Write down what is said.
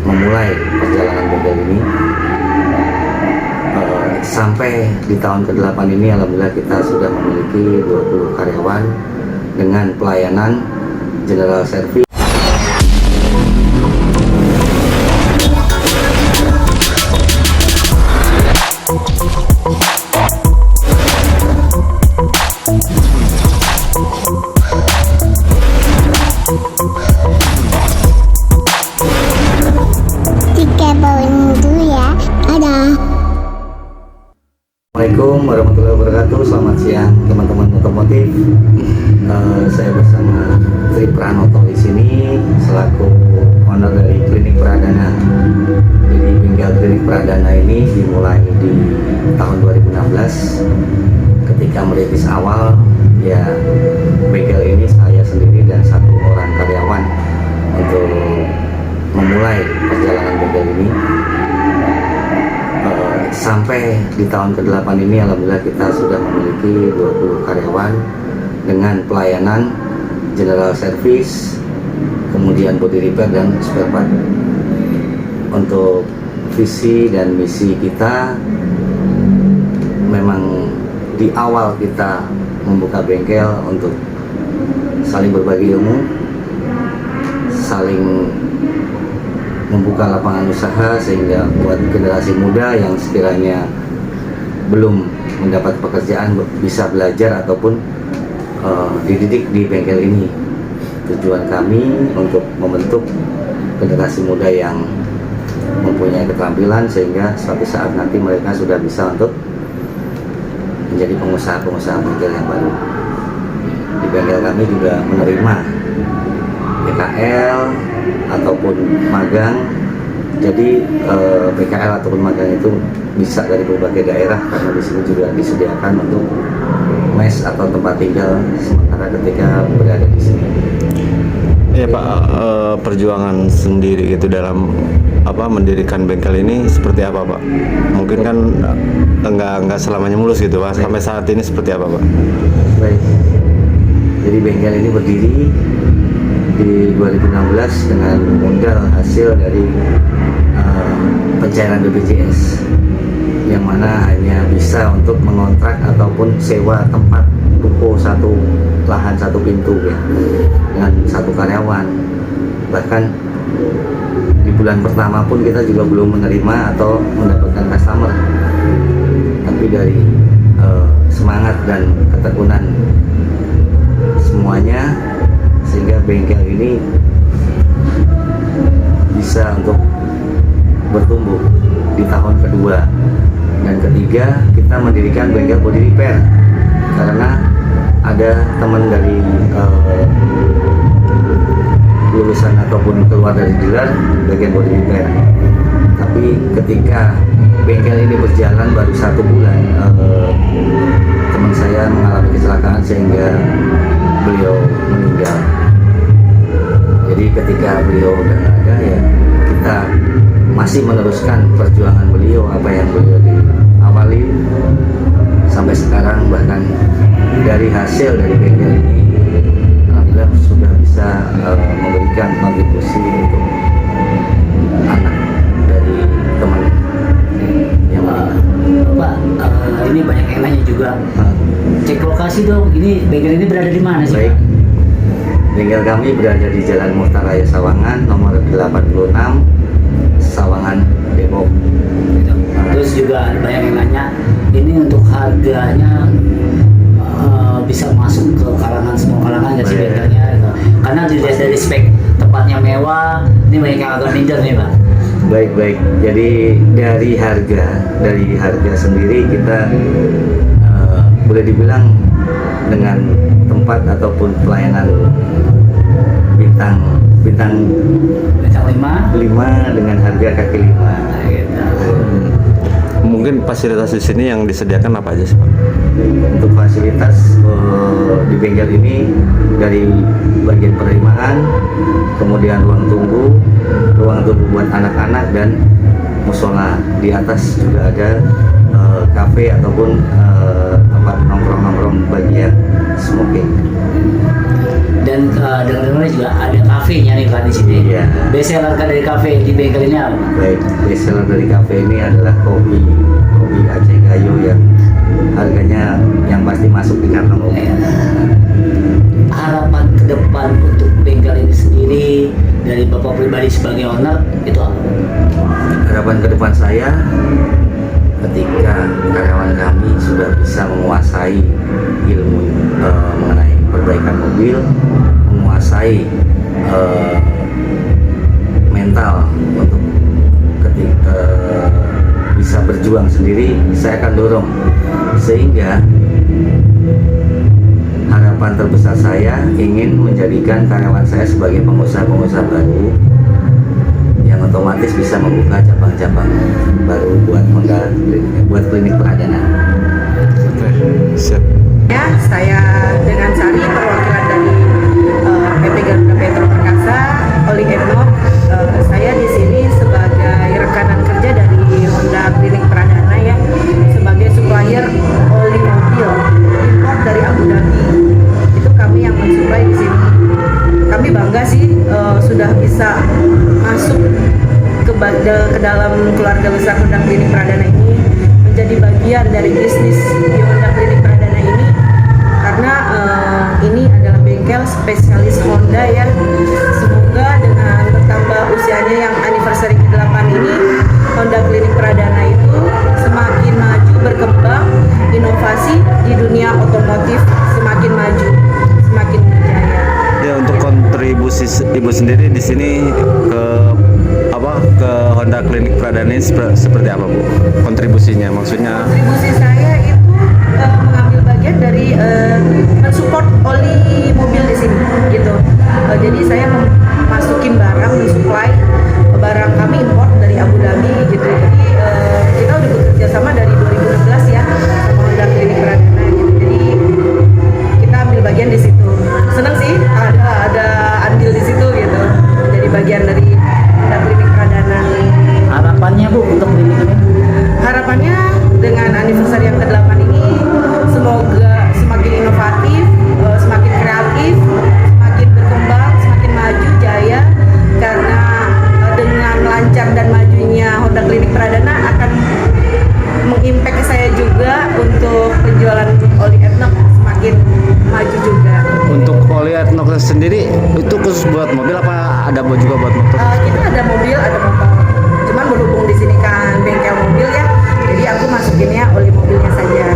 memulai perjalanan bengkel ini sampai di tahun ke-8 ini alhamdulillah kita sudah memiliki 20 karyawan dengan pelayanan general service. Assalamualaikum warahmatullahi wabarakatuh. Selamat siang teman-teman otomotif. Saya bersama Tri Pranoto di sini selaku owner dari Klinik Pradana. Jadi bengkel Klinik Pradana ini dimulai di tahun 2016. Ketika merintis awal, ya bengkel ini saya sendiri dan satu orang karyawan untuk memulai perjalanan bengkel ini. Sampai di tahun ke-8 ini alhamdulillah kita sudah memiliki 20 karyawan dengan pelayanan general service, kemudian body repair dan spare part. Untuk visi dan misi kita memang di awal kita membuka bengkel untuk saling berbagi ilmu, saling membuka lapangan usaha sehingga buat generasi muda yang sekiranya belum mendapat pekerjaan bisa belajar ataupun dididik di bengkel ini. Tujuan kami untuk membentuk generasi muda yang mempunyai keterampilan sehingga suatu saat nanti mereka sudah bisa untuk menjadi pengusaha-pengusaha bengkel yang baru. Di bengkel kami juga menerima PKL ataupun magang. Jadi PKL ataupun magang itu bisa dari berbagai daerah karena di sini juga disediakan untuk mes atau tempat tinggal sementara ketika berada di sini. Ya Pak, perjuangan sendiri gitu dalam mendirikan bengkel ini seperti apa Pak? Mungkin kan enggak selamanya mulus gitu Pak. Sampai saat ini seperti apa Pak? Baik. Jadi bengkel ini berdiri di 2016 dengan modal hasil dari pencairan BPJS yang mana hanya bisa untuk mengontrak ataupun sewa tempat ruko satu lahan satu pintu ya, dengan satu karyawan. Bahkan di bulan pertama pun kita juga belum menerima atau mendapatkan customer, tapi dari semangat dan ketekunan semuanya sehingga bengkel ini bisa untuk bertumbuh di tahun kedua dan ketiga. Kita mendirikan bengkel body repair karena ada teman dari lulusan ataupun keluar dari dealer bagian body repair, tapi ketika bengkel ini berjalan baru 1 bulan teman saya mengalami kecelakaan sehingga beliau meninggal. Jadi ketika beliau udah nggak ada ya kita masih meneruskan perjuangan beliau, apa yang beliau diawali sampai sekarang. Bahkan dari hasil dari bengkel ini alhamdulillah sudah bisa memberikan kontribusi untuk anak dari teman yang Pak, ini banyak yang nanya juga. Cek lokasi dong, ini bengkel ini berada di mana sih? Baik. Bengkel kami berada di Jalan Muhtaraya Sawangan nomor 86 Sawangan, Depok. Gitu. Terus juga banyak yang nanya, ini untuk harganya bisa masuk ke kalangan semua kalangan nggak sih bengkelnya? Gitu. Karena dilihat dari spek tempatnya mewah, ini banyak yang agak minder nih Pak. Baik. Jadi dari harga sendiri kita boleh dibilang dengan tempat ataupun pelayanan bintang 5 dengan harga kaki 5. Mungkin fasilitas di sini yang disediakan apa aja sih Pak? Untuk fasilitas di bengkel ini dari bagian penerimaan, kemudian ruang tunggu buat anak-anak dan musola. Di atas juga ada kafe ataupun tempat nongkrong-nongkrong bagi yang smoking. Dan dan dengar-dengar juga ada kafenya nih kan di sini. Iya. Best seller kan dari kafe di bengkel ini apa? Baik, best seller dari kafe ini adalah kopi Aceh Gayo yang harganya yang pasti masuk di kantong Om. Harapan ke depan untuk bengkel ini sendiri dari Bapak pribadi sebagai owner itu apa? Harapan ke depan saya ketika karyawan kami sudah bisa menguasai ilmu mengenai perbaikan mobil, menguasai mental untuk ketika bisa berjuang sendiri, saya akan dorong sehingga harapan terbesar saya ingin menjadikan karyawan saya sebagai pengusaha-pengusaha baru yang otomatis bisa membuka cabang-cabang baru buat klinik Pradana. Oke, siap. Ya, saya dengan Sari perwakilan dari PT Garuda Petro Perkasa, Oli Etno. Saya di sini sebagai rekanan kerja dari Honda Klinik Pradana ya, sebagai supplier oli mobil import dari Abu Dhabi. Itu kami yang mensuplai di sini. Kami bangga sih sudah bisa masuk ke dalam keluarga besar Honda Klinik Pradana ini, menjadi bagian dari bisnis di Honda Klinik Pradana ini, karena ini adalah bengkel spesialis Honda ya. Semoga dengan bertambah usianya yang anniversary ke-8 ini, Honda Klinik Pradana itu semakin maju, berkembang, inovasi di dunia otomotif semakin maju, semakin berjaya. Ya, untuk kontribusi Ibu sendiri di sini ke Honda Klinik Pradana ini seperti apa, Bu? Kontribusinya maksudnya? Kontribusi saya itu mengambil bagian dari mensupport oli mobil di sini gitu. Jadi saya masukin barang, mensuplai barang kami import dari Abu Dhabi gitu. Jadi kita udah bekerja sama dari 2016 ya sama Honda Klinik Pradana gitu. Jadi kita ambil bagian di situ. Senang sih ada andil di situ gitu. Jadi bagian dari Honda Klinik Pradana. Harapannya Bu untuk klinik ini? Harapannya dengan anniversary yang ke-8 ini semoga semakin inovatif, semakin kreatif, semakin berkembang, semakin maju jaya, karena dengan lancar dan majunya Honda Klinik Pradana akan mengimpact saya juga untuk penjualan oli Etno semakin maju juga. Untuk oli Etno sendiri itu khusus buat mobil apa ada juga buat motor? Kita ada mobil, ada motor. Cuman berhubung di sini kan bengkel mobil ya, jadi aku masukinnya oli mobilnya saja.